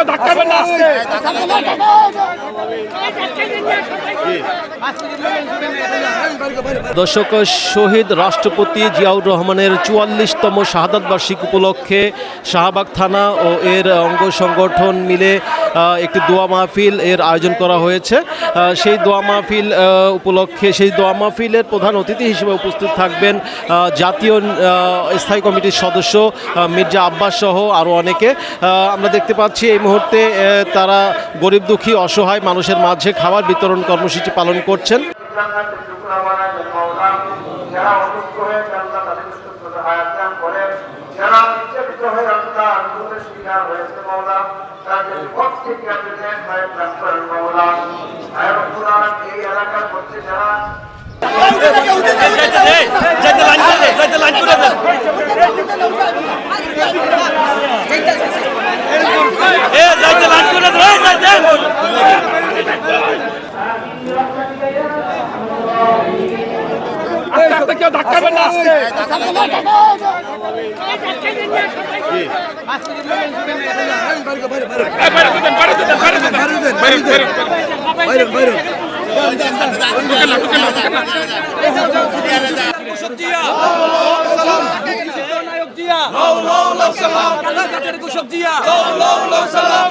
কেউ ধাক্কাবেন না আজকে। দর্শক, শহীদ রাষ্ট্রপতি জিয়াউর রহমানের ৪৪তম শাহাদাত বার্ষিকী উপলক্ষে শাহবাগ থানা ও এর অঙ্গ সংগঠন মিলে একটি দোয়া মাহফিল এর আয়োজন করা হয়েছে। সেই দোয়া মাহফিল উপলক্ষে সেই দোয়া মাহফিলের প্রধান অতিথি হিসেবে উপস্থিত থাকবেন জাতীয় স্থায়ী কমিটির সদস্য মির্জা আব্বাস সহ আরও অনেকে। আমরা দেখতে পাচ্ছি এই মুহূর্তে তারা গরিব দুঃখী অসহায় মানুষের মাঝে খাবার বিতরণ কর্মসূচি পালন করছেন। যারা অসুস্থ হয়ে আল্লাহ তাদেরকে সুস্থতা হায়াত দান করেন, যারা নির্যাতিত হয়ে আল্লাহ আন্দোলনের শিকার হয়েছে মাওলা, তাদের পথ থেকে আপনি হায়াত দান করেন মাওলা। আয় রব্বুল আলামিন, এই এলাকার মধ্যে যারা কেউ ধাক্কাবেন না আজকে।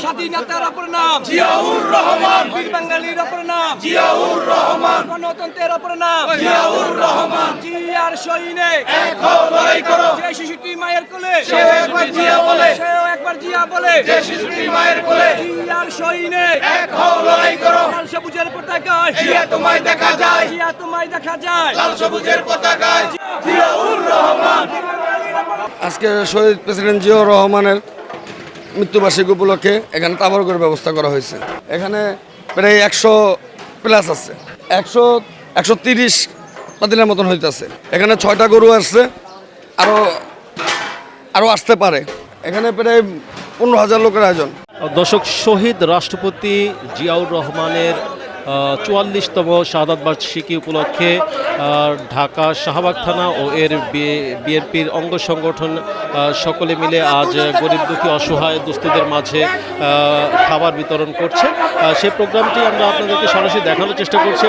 স্বাধীনতার অপর নাম জিয়াউর রহমান, বীর বাঙালির অপর নাম জিয়াউর রহমান, গণতন্ত্রের অপর নাম জিয়াউর রহমান। জিয়ার সৈনিক এক হও, লড়াই করো, যে শিশুটি মায়ের কোলে সেও একবার জিয়া বলে, সেও একবার জিয়া বলে, যে শিশুটি মায়ের কোলে। জিয়ার সৈনিক এক হও, লড়াই করো, লাল সবুজের পতাকায় জিয়া তোমায় দেখা যায়, জিয়া তোমায় দেখা যায়, লাল সবুজের পতাকায় জিয়াউর রহমান। আজকে শহীদ প্রেসিডেন্ট জিয়াউর রহমানের মৃত্যুবার্ষিকী উপলক্ষে এখানে তাবারকের ব্যবস্থা করা হয়েছে। এখানে প্রায় 100+ আছে, 130 পাতিলের মতন হইতেছে। এখানে 6টা গরু আসছে, আরও আসতে পারে। এখানে প্রায় 15,000 লোকের আয়োজন। দর্শক, শহীদ রাষ্ট্রপতি জিয়াউর রহমানের ৪৪তম শাহাদাত বার্ষিকী উপলক্ষে ঢাকা শাহবাগ থানা ও এর বিএনপির অঙ্গ সংগঠন সকলে মিলে আজ গরিব দুঃখী অসহায় দুস্থদের মাঝে খাবার বিতরণ করছে। সেই প্রোগ্রামটি আমরা আপনাদেরকে সরাসরি দেখানোর চেষ্টা করছি।